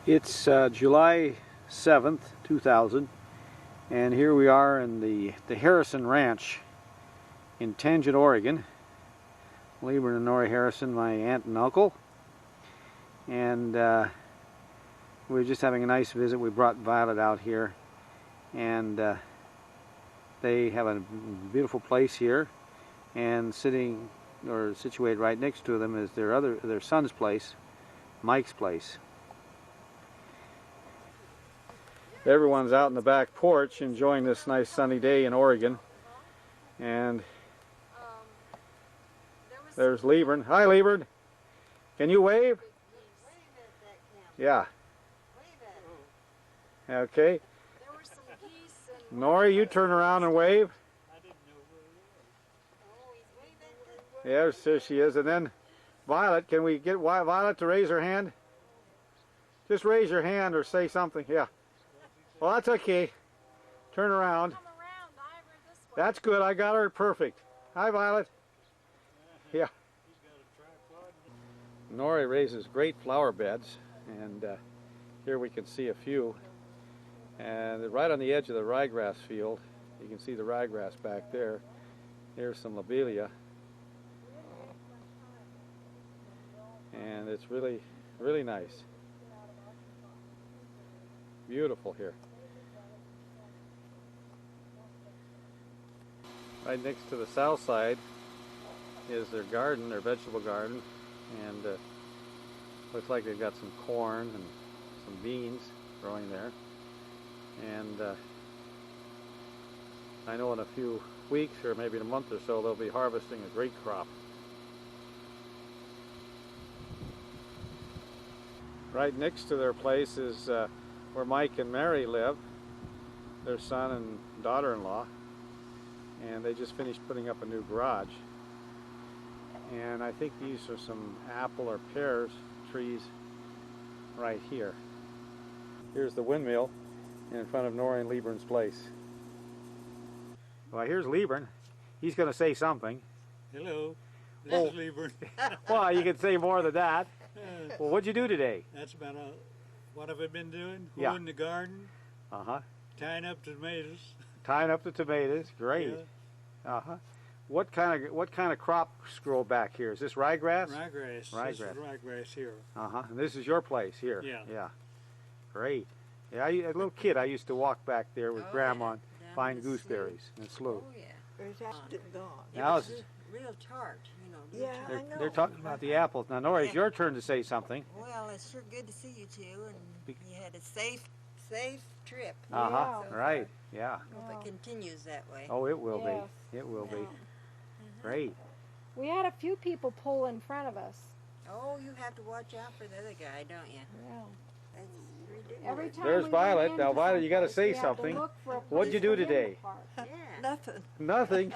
It's July 7th, 2000, and here we are in the Harrison Ranch in Tangent, Oregon. Lieber and Nori Harrison, my aunt and uncle, and we were just having a nice visit. We brought Violet out here, and they have a beautiful place here, and sitting or situated right next to them is their son's place, Mike's place. Everyone's out in the back porch enjoying this nice sunny day in Oregon, and there's Liebern. Hi, Liebern. Can you wave? Yeah. Okay. Nori, you turn around and wave. Yes, there she is. And then Violet, can we get Violet to raise her hand? Just raise your hand or say something. Yeah. Well, that's okay. Turn around. That's good. I got her perfect. Hi, Violet. Yeah. Nori raises great flower beds, and here we can see a few. And right on the edge of the ryegrass field, you can see the ryegrass back there. Here's some lobelia. And it's really, really nice. Beautiful here. Right next to the south side is their garden, their vegetable garden, and looks like they've got some corn and some beans growing there. And I know in a few weeks, or maybe in a month or so, they'll be harvesting a great crop. Right next to their place is where Mike and Mary live, their son and daughter-in-law, and they just finished putting up a new garage. And I think these are some apple or pears trees right here. Here's the windmill in front of Nori and Liebern's place. Well, here's Liebern. He's going to say something. Hello, this is Liebern. Well, you can say more than that. Well, what'd you do today? That's about what have I been doing? Yeah. Hoeing the garden. Uh-huh. Tying up tomatoes. Tying up the tomatoes. Great. Yeah. Uh-huh. What kind of crops grow back here? Is this ryegrass? Ryegrass. Ryegrass. This is ryegrass here. Uh-huh. And this is your place here? Yeah. Yeah. Great. Yeah, as a little kid, I used to walk back there with Grandma and find gooseberries and slough. Oh, yeah. There's actually gone. Now It was real tart, you know. Yeah, Tart. I know. they're talking about the apples. Now, Nori, it's your turn to say something. Well, it's sure good to see you two, and you had a safe trip. Uh-huh. So Right. Yeah. Hope it continues that way. Oh, it will Yes. be. It will be. Yeah. Great. We had a few people pull in front of us. Oh, you have to watch out for the other guy, don't you? Yeah. That's ridiculous. Every time There's we Violet. went Now, into Violet, you gotta someplace, say we had to something. look for a What'd you place do for him today? to park. Yeah. Nothing. Nothing.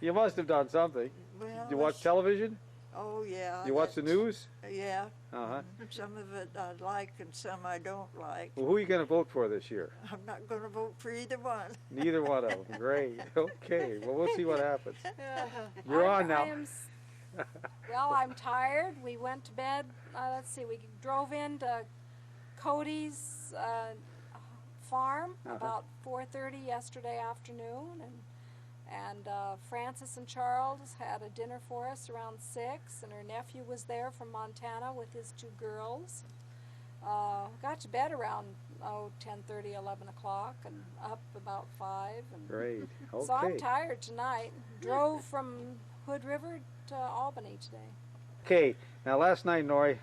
You must have done something. Well, Did you watch television? Oh, yeah. You watch the news? Yeah. Uh-huh. Some of it I like and some I don't like. Well, who are you going to vote for this year? I'm not going to vote for either one. Neither one of them. Great. Okay. Well, we'll see what happens. You're on now. Well, I'm tired. We went to bed. Let's see. We drove into Cody's farm about 4:30 yesterday afternoon, and Frances and Charles had a dinner for us around 6, and her nephew was there from Montana with his 2 girls. Got to bed around 10:30, 11 o'clock, and up about 5. And Great. Okay. so I'm tired tonight. Drove from Hood River to Albany today. Okay. Now, last night, Nori,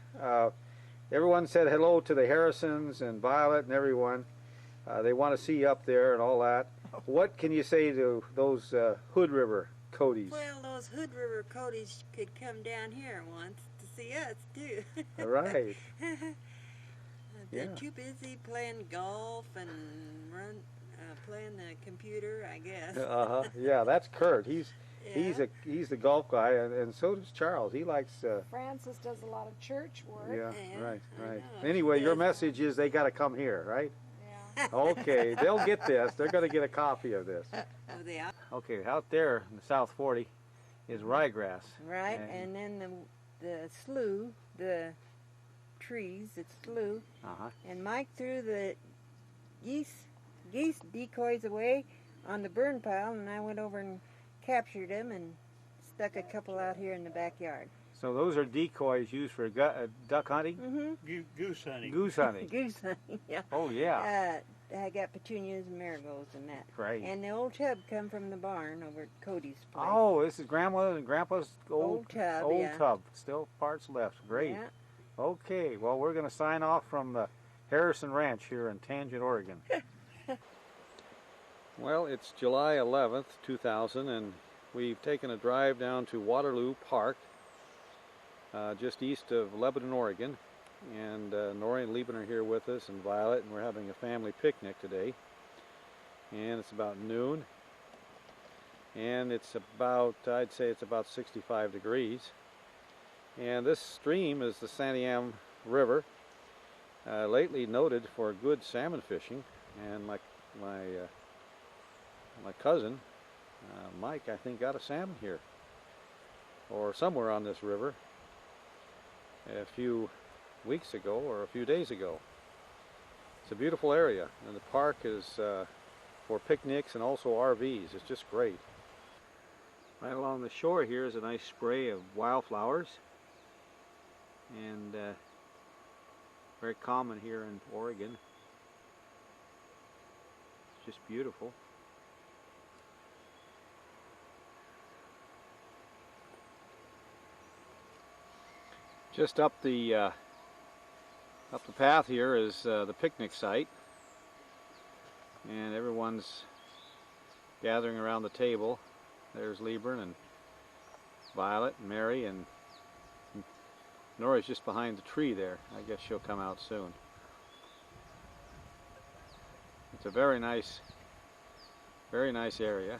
everyone said hello to the Harrisons and Violet and everyone. They want to see you up there and all that. What can you say to those Hood River Codys? Well, those Hood River Codys could come down here once to see us, too. All right. They're Yeah. too busy playing golf and playing the computer, I guess. Uh-huh. Yeah, that's Kurt. He's the golf guy, and so does Charles. He likes. Frances does a lot of church work. Yeah. Yeah, Right. I Right. know. Anyway, She your does. message is they got to come here, right? Yeah. Okay. They'll get this. They're going to get a copy of this. Oh, they are. Okay. Out there in the South 40 is ryegrass. Right, and then the slough, the trees. It's Lou. Uh-huh. And Mike threw the geese decoys away on the burn pile, and I went over and captured them and stuck a couple out here in the backyard. So those are decoys used for duck hunting? Mm-hmm. Goose hunting. Goose hunting. Goose hunting, yeah. Oh, yeah. I got petunias and marigolds and that. Great. And the old tub come from the barn over at Cody's place. Oh, this is Grandma and Grandpa's old tub, old yeah. tub. Still parts left. Great. Yeah. Okay, well, we're going to sign off from the Harrison Ranch here in Tangent, Oregon. Well, it's July 11th, 2000, and we've taken a drive down to Waterloo Park, just east of Lebanon, Oregon. And Nori and Lieben are here with us, and Violet, and we're having a family picnic today. And it's about noon. And it's about, I'd say it's about 65 degrees. And this stream is the Santiam River, lately noted for good salmon fishing. And my cousin, Mike, I think got a salmon here, or somewhere on this river, a few weeks ago or a few days ago. It's a beautiful area, and the park is for picnics and also RVs. It's just great. Right along the shore here is a nice spray of wildflowers, and very common here in Oregon. It's just beautiful. Just up the path here is the picnic site, and everyone's gathering around the table. There's Liebern and Violet and Mary, and Nori's just behind the tree there. I guess she'll come out soon. It's a very nice area.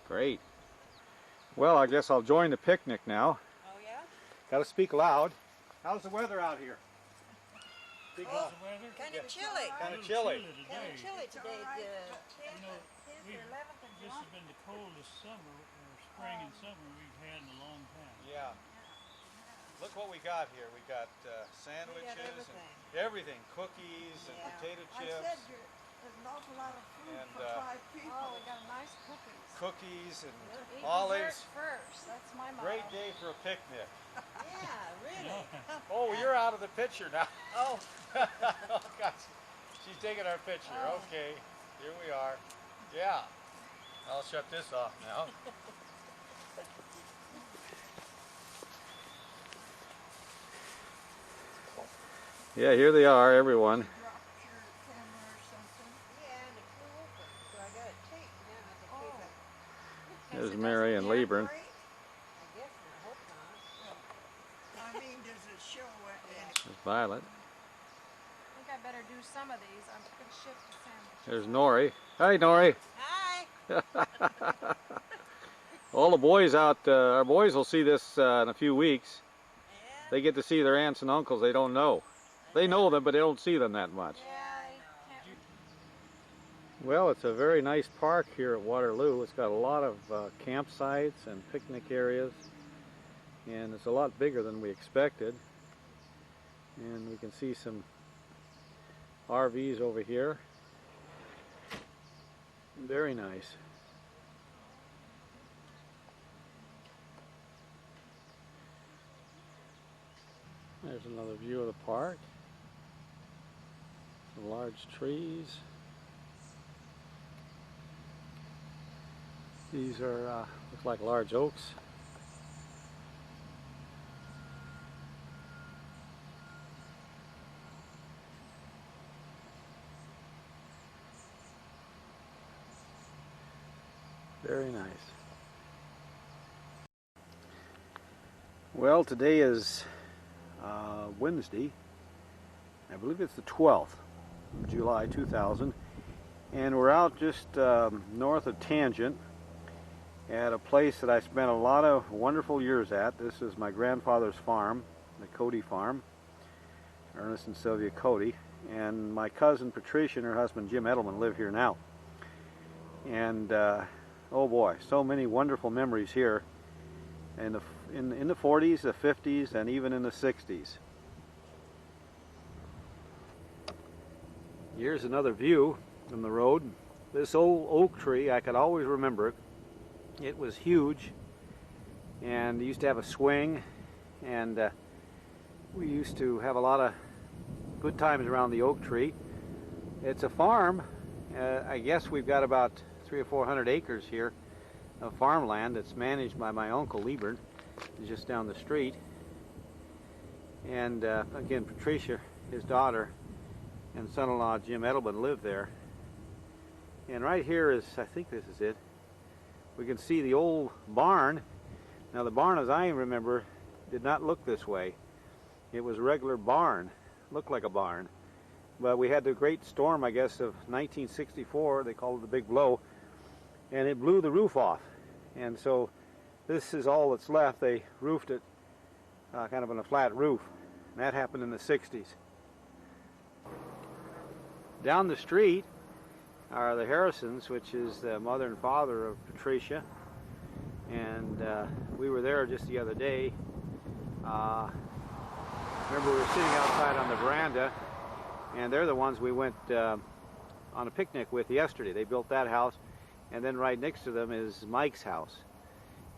Great. Well, I guess I'll join the picnic now. Oh, yeah? Gotta speak loud. How's the weather out here? Speak How's loud. the weather? Kind of chilly. Kind of A little chilly. today. Kind of chilly today. You know, this has been the coldest summer, or spring and summer we've had in a long time. Yeah. Look what we got here. We got sandwiches and everything, cookies and Yeah. potato I chips, said there's an awful lot of food And, for 5 people. Oh, we got nice cookies. cookies and Eat olives. dessert first. That's my motto. Great day for a picnic. Yeah, really. Oh, you're out of the picture now. Oh, Oh, gosh. She's taking our picture. Oh. Okay, here we are. Yeah. I'll shut this off now. Yeah, here they are, everyone. Dropped your camera or something. yeah, and it flew open, so I got it taped now to keep it. There's Mary and Liebern. I guess, I hope not. I mean, does it show what? There's Violet. I think I better do some of these. I'm going to shift the sandwich. There's Nori. Hi, Nori. Hi. All the boys out, our boys will see this in a few weeks. Yeah. They get to see their aunts and uncles they don't know. They know them, but they don't see them that much. Yeah, I can't. Well, it's a very nice park here at Waterloo. It's got a lot of campsites and picnic areas, and it's a lot bigger than we expected. And we can see some RVs over here. Very nice. There's another view of the park. Some large trees. These are, look like large oaks. Very nice. Well, today is Wednesday. I believe it's the 12th of July 2000, and we're out just north of Tangent at a place that I spent a lot of wonderful years at. This is my grandfather's farm, the Cody farm, Ernest and Sylvia Cody, and my cousin Patricia and her husband Jim Edelman live here now. And oh boy, so many wonderful memories here in the 40s, the 50s, and even in the 60s. Here's another view from the road. This old oak tree, I could always remember it. It was huge, and it used to have a swing, and we used to have a lot of good times around the oak tree. It's a farm. I guess we've got about 300 or 400 acres here of farmland that's managed by my uncle Liebern, just down the street. And again, Patricia, his daughter, and son-in-law Jim Edelman live there. And right here is, I think this is it, we can see the old barn. Now the barn, as I remember, did not look this way. It was a regular barn, looked like a barn. But we had the great storm, I guess, of 1964, they called it the Big Blow, and it blew the roof off. And so this is all that's left. They roofed it kind of on a flat roof. And that happened in the 60s. Down the street are the Harrisons, which is the mother and father of Patricia. And we were there just the other day. Remember, we were sitting outside on the veranda, and they're the ones we went on a picnic with yesterday. They built that house, and then right next to them is Mike's house.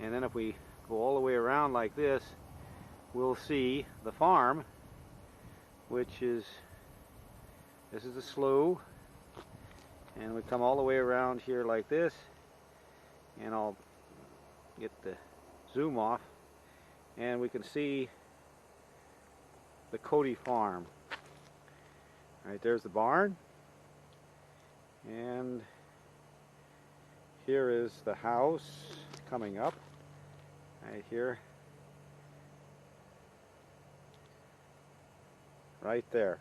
And then if we go all the way around like this, we'll see the farm, which is, this is the slough, and we come all the way around here like this, and I'll get the zoom off, and we can see the Cody farm. Right, there's the barn, and here is the house coming up right here, right there.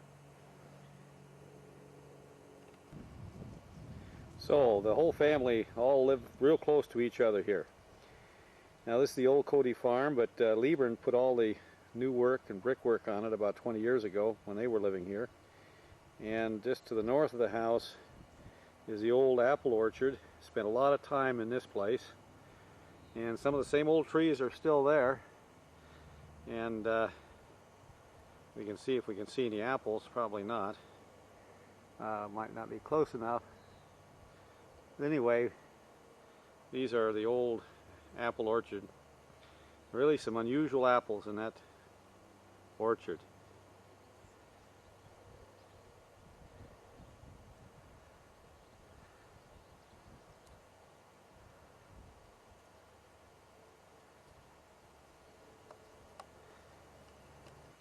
So the whole family all live real close to each other here. Now this is the old Cody farm, but Liebern put all the new work and brickwork on it about 20 years ago when they were living here. And just to the north of the house is the old apple orchard. Spent a lot of time in this place, and some of the same old trees are still there, and we can see if we can see any apples. Probably not. Might not be close enough. But anyway, these are the old apple orchard. Really some unusual apples in that orchard.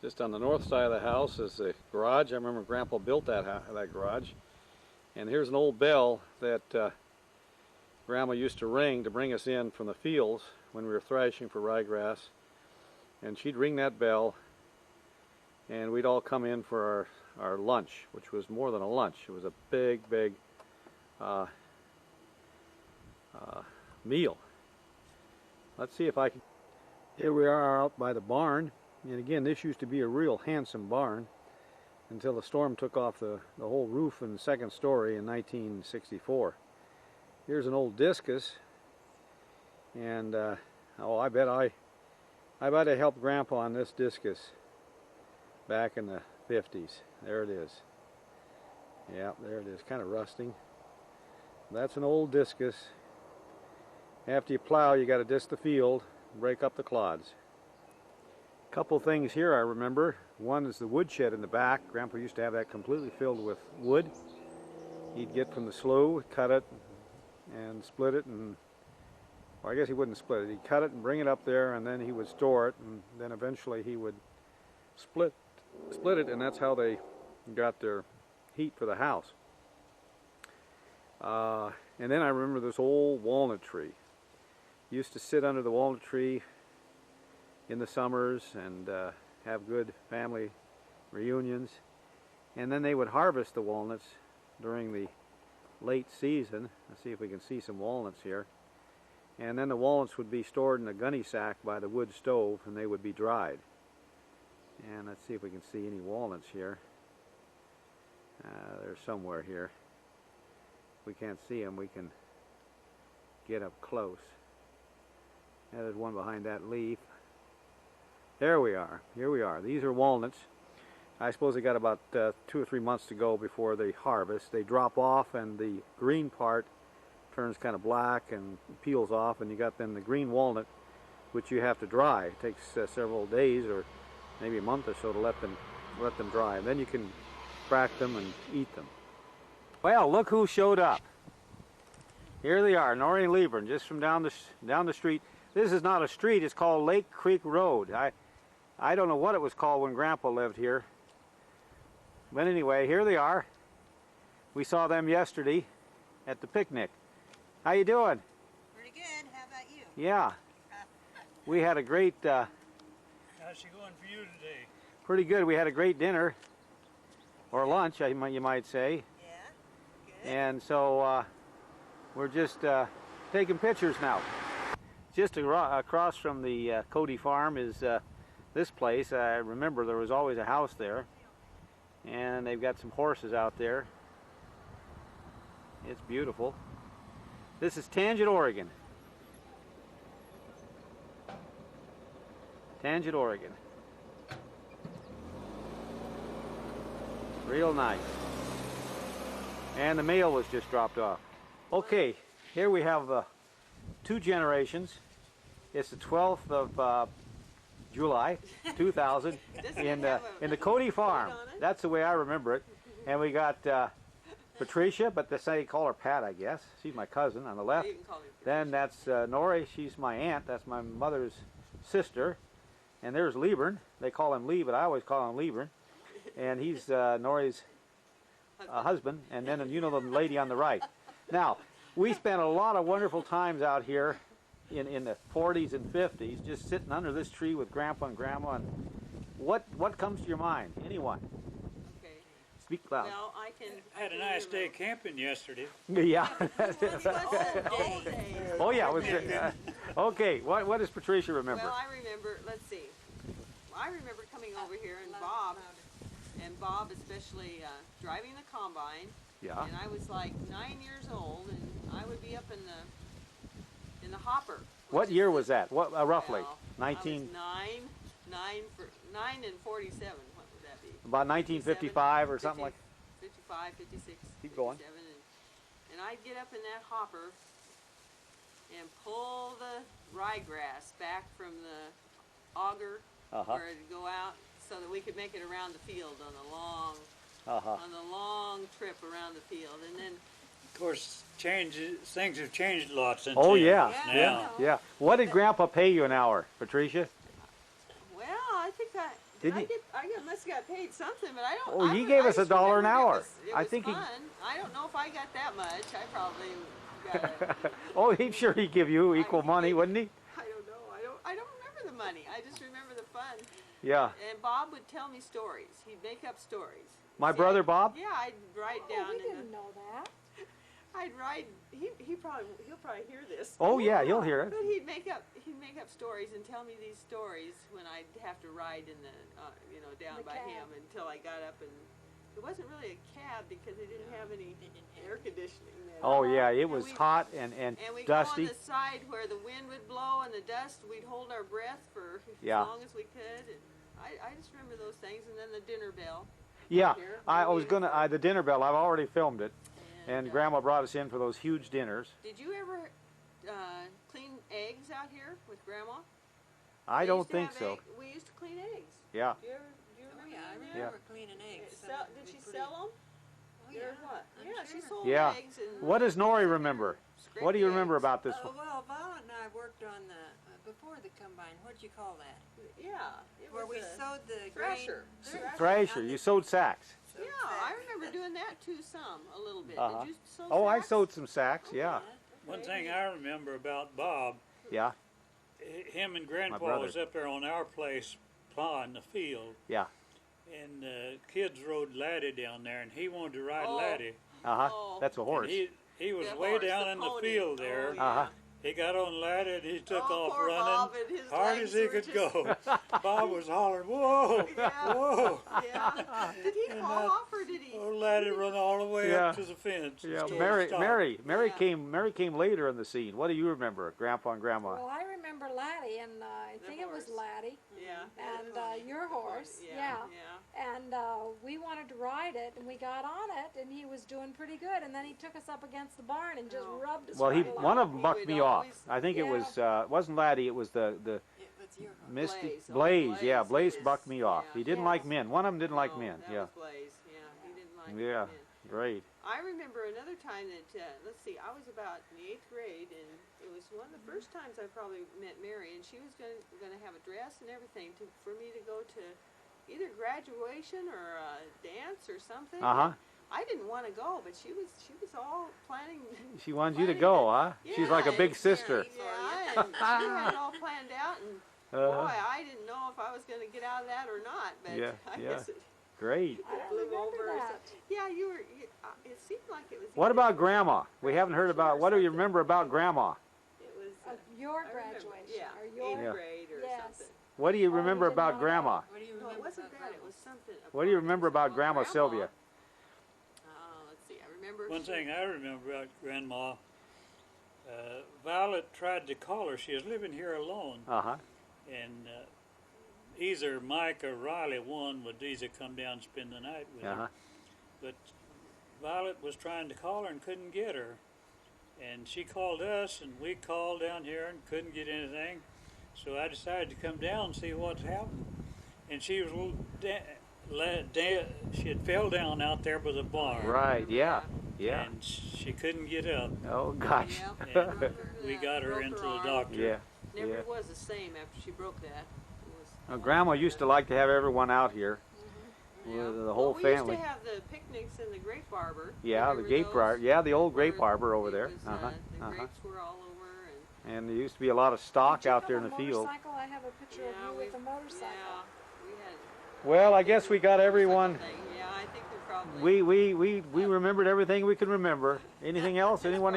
Just on the north side of the house is the garage. I remember Grandpa built that garage. And here's an old bell that Grandma used to ring to bring us in from the fields when we were thrashing for ryegrass. And she'd ring that bell, and we'd all come in for our lunch, which was more than a lunch. It was a big, big meal. Let's see if I can... Here we are out by the barn. And again, this used to be a real handsome barn until the storm took off the whole roof in the second story in 1964. Here's an old discus, and oh, I bet I helped Grandpa on this discus back in the 50s. There it is. Yeah, there it is, kind of rusting. That's an old discus. After you plow, you got to disc the field, break up the clods. Couple things here I remember. One is the woodshed in the back. Grandpa used to have that completely filled with wood. He'd get from the slough, cut it, and split it, and well, I guess he wouldn't split it. He'd cut it and bring it up there, and then he would store it, and then eventually he would split it, and that's how they got their heat for the house. And then I remember this old walnut tree. Used to sit under the walnut tree in the summers and have good family reunions, and then they would harvest the walnuts during the late season. Let's see if we can see some walnuts here. And then the walnuts would be stored in a gunny sack by the wood stove, and they would be dried. And let's see if we can see any walnuts here. They're somewhere here. If we can't see them, we can get up close. There's one behind that leaf. There we are. Here we are. These are walnuts. I suppose they got about 2 or 3 months to go before they harvest. They drop off and the green part turns kind of black and peels off, and you got then the green walnut, which you have to dry. It takes several days or maybe a month or so to let them dry, and then you can crack them and eat them. Well, look who showed up. Here they are, Norrie and Lieberman, just from down the street. This is not a street, it's called Lake Creek Road. I don't know what it was called when Grandpa lived here. But anyway, here they are. We saw them yesterday at the picnic. How you doing? Pretty good. How about you? Yeah. We had a great, How's she going for you today? pretty good. We had a great dinner, or lunch, you might say. Yeah. Good. And so we're just taking pictures now. Just across from the Cody farm is this place. I remember there was always a house there. And they've got some horses out there. It's beautiful. This is Tangent, Oregon. Tangent, Oregon. Real nice. And the mail was just dropped off. Okay, here we have 2 generations. It's the 12th of July 2000 in the Cody farm. That's the way I remember it. And we got Patricia, but they call her Pat, I guess. She's my cousin on the left. Then that's Norrie. She's my aunt. That's my mother's sister. And there's Lieberman. They call him Lee, but I always call him Lieberman. And he's Norrie's husband. And then you know the lady on the right. Now, we spent a lot of wonderful times out here in the 40s and 50s, just sitting under this tree with Grandpa and Grandma. And what comes to your mind? Anyone? Okay. Speak loud. Well, I can. Had a nice day camping yesterday. Yeah. Days. Oh yeah. It was, okay. What does Patricia remember? Well, I remember. Let's see. I remember coming over here and Bob especially driving the combine. Yeah. And I was like 9 years old, and I would be up in the hopper. What year was that? What roughly? Well, 19. I was 9 and 47. What would that be? About 1955 or something 50, like. 55, 56. Keep going. 57, and I'd get up in that hopper and pull the ryegrass back from the auger where it'd go out, so that we could make it around the field on the long trip around the field, and then. Of course, things have changed a lot since Oh then. yeah. Now. Yeah. What did Grandpa pay you an hour, Patricia? Well, I think I must have got paid something, but I don't. Oh, he gave us just $1 an remember hour. It I was think he- fun. I don't know if I got that much. I probably got. Oh, he'd sure he'd give you equal money, wouldn't he? I don't know. I don't remember the money. I just remember the fun. Yeah. And Bob would tell me stories. He'd make up stories. My See, brother Bob? Yeah, I'd write Oh, down. we in didn't know that. I'd write. He'll probably hear this. Oh yeah, he'll hear it. But he'd make up stories and tell me these stories when I'd have to ride in the down The by cab. him until I got up, and it wasn't really a cab because they didn't have any air conditioning then. Oh yeah, it was we- hot and And we'd dusty. go on the side where the wind would blow and the dust. We'd hold our breath for Yeah. as long as we could. And I just remember those things. And then the dinner bell. Yeah, Here, I was beautiful. gonna the dinner bell. I've already filmed it, and Grandma brought us in for those huge dinners. Did you ever clean eggs out here with Grandma? I We don't used to think have so. We used to clean eggs. Yeah. Do you remember Yeah, I doing that? remember cleaning eggs. Did she sell them? Oh, yeah. What? I'm Yeah, she sure. sold Yeah. eggs. And What does Norrie remember? scraped What do you the remember eggs. about this one? Well, Violet and I worked on before the combine, what'd you call that? Yeah. It Where was we a sowed the thresher. grain. Thresher. You sewed sacks. Yeah, I remember doing that too. A little bit. Uh-huh. Did you sew Oh, I sacks? sewed some sacks. Yeah. One thing I remember about Bob, Yeah. him and Grandpa brother. was up there on our place plowing the field, Yeah. and kids rode Laddie down there, and he wanted to ride Oh. Laddie. Uh huh. Oh. That's a horse. And he was The way horse, down the in pony. the field there, Oh, yeah. Uh huh. He got on the ladder and he took Oh, off poor Bob, running and his hard legs as he were could just- go. Bob was hollering, "Whoa, Yeah. whoa!" Yeah. Did he And fall that- off or did he? Old ladder run all the way Yeah. up to the fence. and Yeah, still Mary, stopped. Mary Yeah. came later in the scene. What do you remember, Grandpa and Grandma? Well, I remember Laddie, and I think it was horse. Laddie, Yeah. and your horse, Yeah. And we wanted to ride it, and we got on it, and he was doing pretty good. And then he took us up against the barn and just Oh. rubbed us. Well, right one along. of them He bucked would me off. always- I think it Yeah. was it wasn't Laddie. It was the It was your horse. Misty Blaze. Oh, Blaze. Yeah, Blaze Blaze. bucked me off. Yeah. He didn't Yeah. like men. One of them didn't like No, men. that Yeah, was Blaze. Yeah, he didn't like yeah, men. great. I remember another time that, let's see, I was about in the 8th grade, and it was one of the first times I probably met Mary, and she was going to have a dress and everything for me to go to either graduation or a dance or something. Uh huh. I didn't want to go, but she was all planning. She wanted you to planning go, it. huh? She's like a Yeah, big it's sister. Yeah, and she had it all planned out, and Uh-huh. boy, I didn't know if I was going to get out of that or not, but Yeah, I yeah. guess it Great. I don't blew remember over. or that. something. Yeah, you were. It seemed like it was. What either- about Grandma? We haven't heard about. What do you remember about Grandma? It was. Of your I remember, graduation, yeah, or 8th your Yeah. grade or Yes. something. What do you Oh, you remember didn't about wanna go. Grandma? What do you No, remember? it wasn't about that. It Grandma? was something. What do you remember about Oh, Grandma Sylvia? Let's see. I remember. One she- thing I remember about Grandma, Violet tried to call her. She was living here alone, Uh huh. and either Mike or Riley, one would either come down and spend the night with Uh huh. her. But Violet was trying to call her and couldn't get her. And she called us, and we called down here and couldn't get anything. So I decided to come down and see what's happened. And she was she had fell down out there by the barn. Right. Yeah. Yeah. And she couldn't get up. Oh gosh. Yeah. And we got her Broke into her the arm. doctor. Yeah. Never Yeah. was the same after she broke that. It was. Well, Grandma used to like to have everyone out here. Yeah. With the whole well, family. We used to have the picnics in the grape arbor. Yeah, the Remember grape those? arbor. Yeah, the old grape Where arbor over it there. was, Uh-huh. The Uh-huh. grapes were all over, And there used to be a lot of stock Did you out have there a in the field. motorcycle? I have a picture of you with a motorcycle. Yeah, we had. Well, I guess we got everyone. Thing. Yeah, I think we probably. We remembered everything we could remember. Anything else? Anyone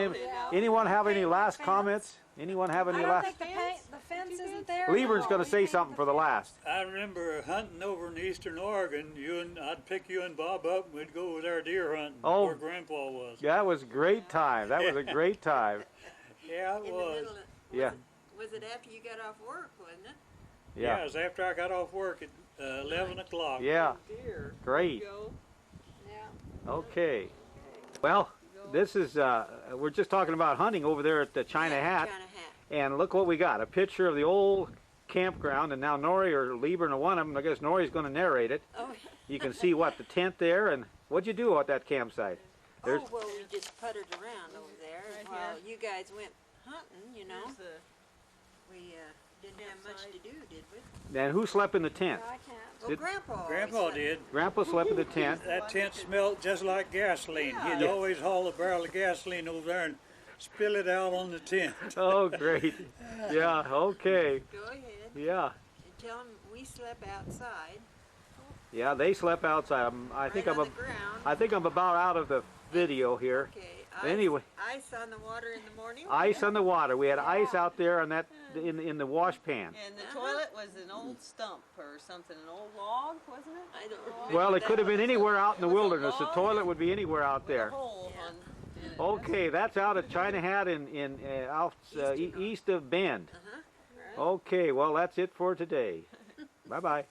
anyone have any last comments? Anyone have I any don't last? think the fence isn't there. Liebern's No, going to we say painted something the for the fence. last. I remember hunting over in eastern Oregon. I'd pick you and Bob up, and we'd go with our deer hunting Oh. where Grandpa was. That was a great time. That was a great time. Yeah, it In the was. middle of, Yeah. Was it after you got off work, wasn't it? Yeah, Yeah. it was after I got off work at 11 o'clock. Yeah. Deer. Great. Go. Yeah. Okay. Well, this is we're just talking about hunting over there at the China Hat. China Hat. And look what we got, a picture of the old campground, and now Nori or Liebern or one of them, I guess Nori's going to narrate it. Oh, You can see what, the tent there, and what'd you do at that campsite? There's, oh, well, we just puttered around over there Right while here. you guys went hunting, you know. There's the- We didn't have much to do, did we? and who slept in the tent? No, I can't. Well, Did- Grandpa. always Grandpa slept. did. Grandpa slept in the tent. That tent smelled just like gasoline. He'd Yeah. always haul a barrel of gasoline over there and spill it out on the tent. Oh, great. Yeah, okay. Go ahead Yeah. and tell them we slept outside. Yeah, they slept outside. I think right I'm on the ground. I think I'm about out of the video here. Okay. Anyway. Ice on the water in the morning. Ice on the water. We had ice out there on that in the wash pan. And the toilet was an old stump or something, an old log, wasn't it? I don't remember. Well, it that could have been one. anywhere out in the It was a wilderness. The log toilet would be anywhere out With a there. hole Yeah. on. in it. Okay, that's out at China Hat in out east of Bend. Uh-huh. Okay, well that's it for today. Bye bye.